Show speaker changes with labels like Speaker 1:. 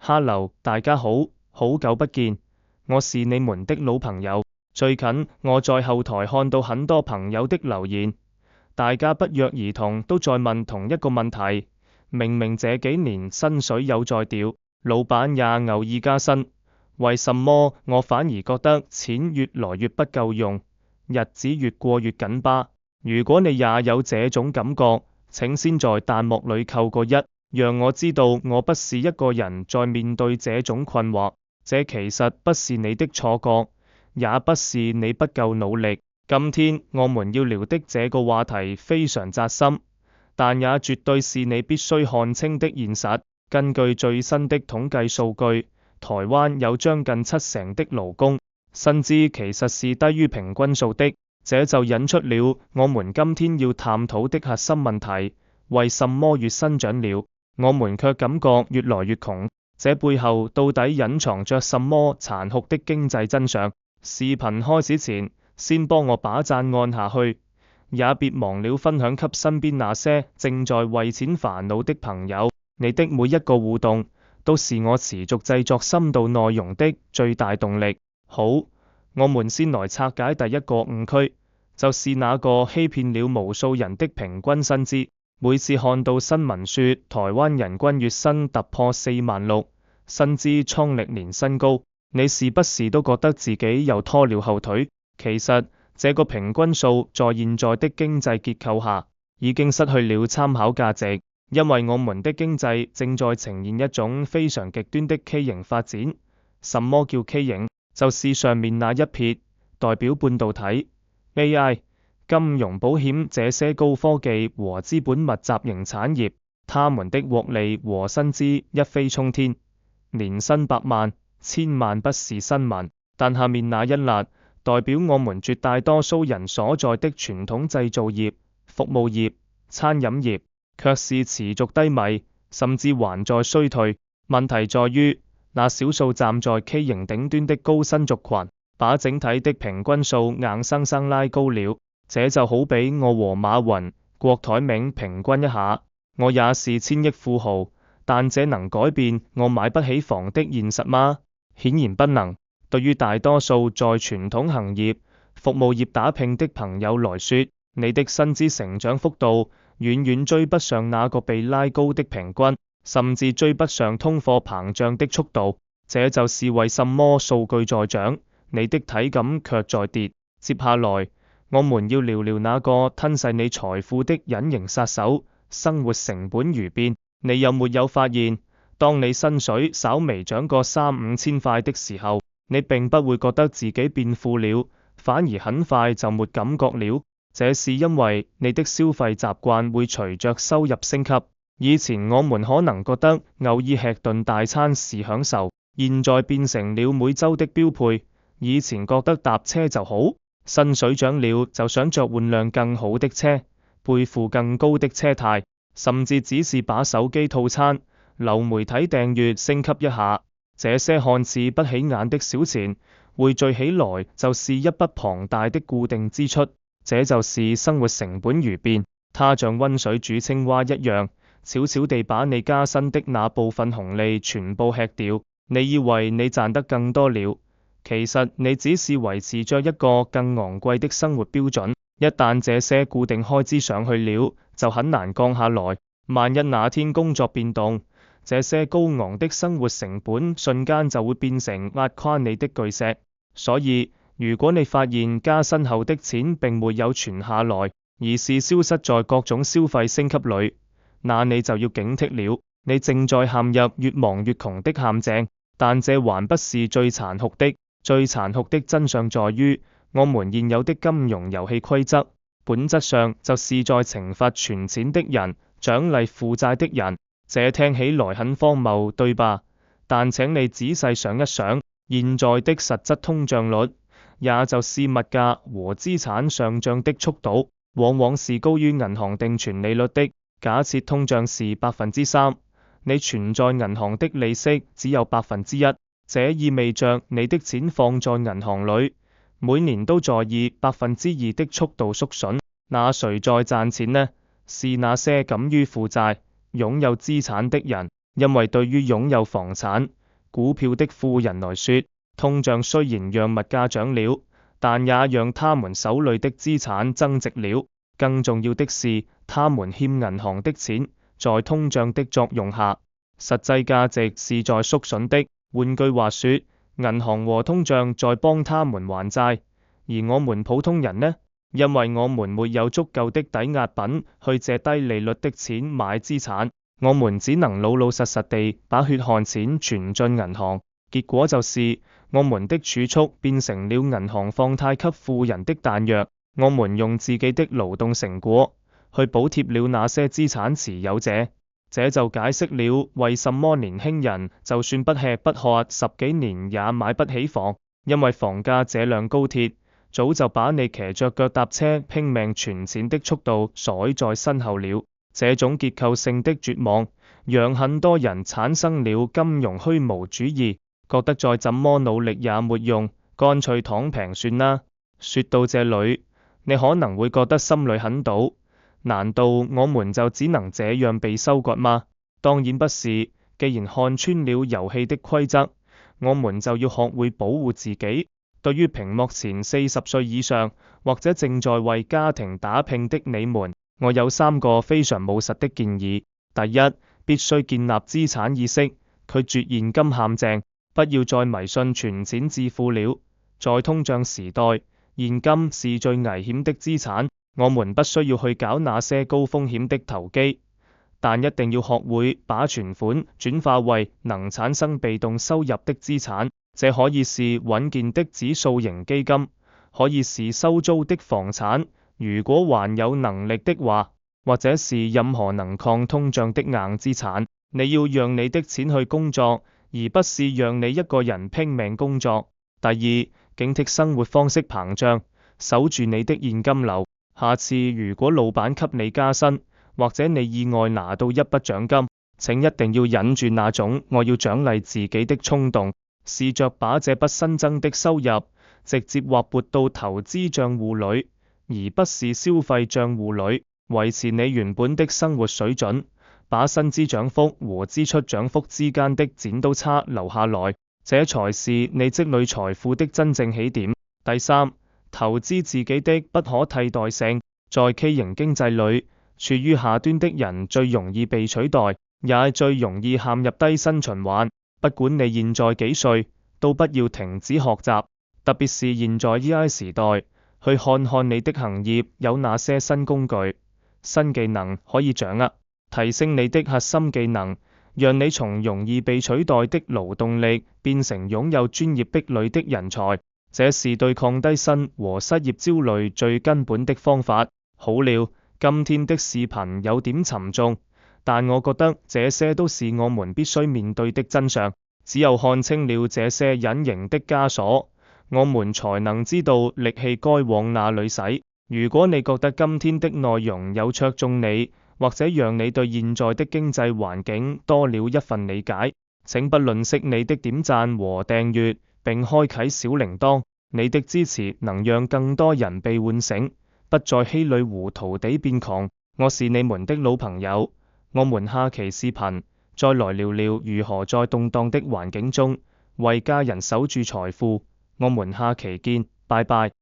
Speaker 1: Hello，大家好，好久不見，我是你們的老朋友。最近我在後台看到很多朋友的留言，大家不約而同都在問同一個問題。明明這幾年薪水有在掉，老闆也偶爾加薪，為什麼我反而覺得錢越來越不夠用，日子越過越緊巴？如果你也有這種感覺，請先在彈幕裏扣個一。讓我知道我不是一個人在面對這種困惑，這其實不是你的錯覺，也不是你不夠努力。今天我們要聊的這個話題非常扎心，但也絕對是你必須看清的現實。根據最新的統計數據，台灣有將近70%的勞工薪資其實是低於平均數的，這就引出了我們今天要探討的核心問題：為什麼月薪漲了，我們卻感覺越來越窮？這背後到底隱藏着什麼殘酷的經濟真相？視頻開始前，先幫我把讚按下去，也別忘了分享給身邊那些正在為錢煩惱的朋友。你的每一個互動，都是我持續製作深度內容的最大動力。好，我們先來拆解第一個誤區，就是那個欺騙了無數人的平均薪資。每次看到新聞說台灣人均月薪突破46000，薪資創歷年新高，你是不是都覺得自己又拖了後腿？其實這個平均數在現在的經濟結構下已經失去了參考價值，因為我們的經濟正在呈現一種非常極端的 K 型發展。什麼叫 K 型？就是上面那一撇代表半導體、AI、金融保險這些高科技和資本密集型產業，他們的獲利和薪資一飛沖天，年薪百萬、千萬不是新聞。但下面那一欄代表我們絕大多數人所在的傳統製造業、服務業、餐飲業，卻是持續低迷，甚至還在衰退。問題在於，那少數站在 K 型頂端的高薪族群，把整體的平均數硬生生拉高了。這就好比我和馬雲、郭台銘平均一下，我也是千億富豪，但這能改變我買不起房的現實嗎？顯然不能。對於大多數在傳統行業、服務業打拼的朋友來說，你的薪資成長幅度遠遠追不上那個被拉高的平均，甚至追不上通貨膨脹的速度。這就是為什麼數據在漲，你的體感卻在跌。接下來，我們要聊聊那個吞噬你財富的隱形殺手——生活成本蠕變。你有沒有發現，當你薪水稍微漲個3、5千塊的時候，你並不會覺得自己變富了，反而很快就沒感覺了。這是因為你的消費習慣會隨着收入升級。以前我們可能覺得偶爾吃頓大餐是享受，現在變成了每週的標配。以前覺得搭車就好，薪水漲了就想着換輛更好的車，背負更高的車貸，甚至只是把手機套餐、流媒體訂閱升級一下。這些看似不起眼的小錢，匯聚起來就是一筆龐大的固定支出。這就是生活成本蠕變，它像溫水煮青蛙一樣，悄悄地把你加薪的那部分紅利全部吃掉。你以為你賺得更多了，其實你只是維持着一個更昂貴的生活標準。一旦這些固定開支上去了，就很難降下來。萬一哪天工作變動，這些高昂的生活成本瞬間就會變成壓垮你的巨石。所以，如果你發現加薪後的錢並沒有存下來，而是消失在各種消費升級裏，那你就要警惕了，你正在陷入越忙越窮的陷阱。但這還不是最殘酷的，最殘酷的真相在於，我們現有的金融遊戲規則，本質上就是在懲罰存錢的人，獎勵負債的人。這聽起來很荒謬，對吧？但請你仔細想一想，現在的實質通脹率，也就是物價和資產上漲的速度，往往是高於銀行定存利率的。假設通脹是3%，你存在銀行的利息只有1%，這意味着你的錢放在銀行裏，每年都在以2%的速度縮損。那誰在賺錢呢？是那些敢於負債、擁有資產的人。因為對於擁有房產、股票的富人來說，通脹雖然讓物價漲了，但也讓他們手裏的資產增值了。更重要的是，他們欠銀行的錢，在通脹的作用下，實際價值是在縮損的。換句話說，銀行和通脹在幫他們還債，而我們普通人呢？因為我們沒有足夠的抵押品去借低利率的錢買資產，我們只能老老實實地把血汗錢存進銀行，結果就是我們的儲蓄變成了銀行放貸給富人的彈藥。我們用自己的勞動成果去補貼了那些資產持有者，這就解釋了為什麼年輕人就算不吃不喝10幾年也買不起房，因為房價這輛高鐵早就把你騎着腳踏車拼命存錢的速度甩在身後了。這種結構性的絕望，讓很多人產生了金融虛無主義，覺得再怎麼努力也沒用，乾脆躺平算啦。說到這裏，你可能會覺得心裏很堵，難道我們就只能這樣被收割嗎？當然不是，既然看穿了遊戲的規則，我們就要學會保護自己。對於屏幕前40歲以上或者正在為家庭打拼的你們，我有3個非常務實的建議。第一，必須建立資產意識，拒絕現金陷阱，不要再迷信存錢致富了。在通脹時代，現金是最危險的資產。我們不需要去搞那些高風險的投機，但一定要學會把存款轉化為能產生被動收入的資產。這可以是穩健的指數型基金，可以是收租的房產，如果還有能力的話，或者是任何能抗通脹的硬資產。你要讓你的錢去工作，而不是讓你一個人拼命工作。第二，警惕生活方式膨脹，守住你的現金流。下次如果老闆給你加薪，或者你意外拿到一筆獎金，請一定要忍住那種我要獎勵自己的衝動。試着把這筆新增的收入直接或撥到投資賬戶裏，而不是消費賬戶裏，維持你原本的生活水準，把薪資漲幅和支出漲幅之間的剪刀差留下來，這才是你積累財富的真正起點。第三，投資自己的不可替代性。在 K 型經濟裏，處於下端的人最容易被取代，也最容易陷入低薪循環。不管你現在幾歲，都不要停止學習，特別是現在 AI 時代，去看看你的行業有哪些新工具、新技能可以掌握，提升你的核心技能，讓你從容易被取代的勞動力變成擁有專業壁壘的人才。這是對抗低薪和失業焦慮最根本的方法。好了，今天的視頻有點沉重，但我覺得這些都是我們必須面對的真相。只有看清了這些隱形的枷鎖，我們才能知道力氣該往哪裏使。如果你覺得今天的內容有戳中你，或者讓你對現在的經濟環境多了一份理解，請不吝嗇你的點讚和訂閱，並開啟小鈴鐺。你的支持能讓更多人被喚醒，不再稀里糊塗地變窮。我是你們的老朋友，我們下期視頻再來聊聊如何在動盪的環境中為家人守住財富。我們下期見，拜拜。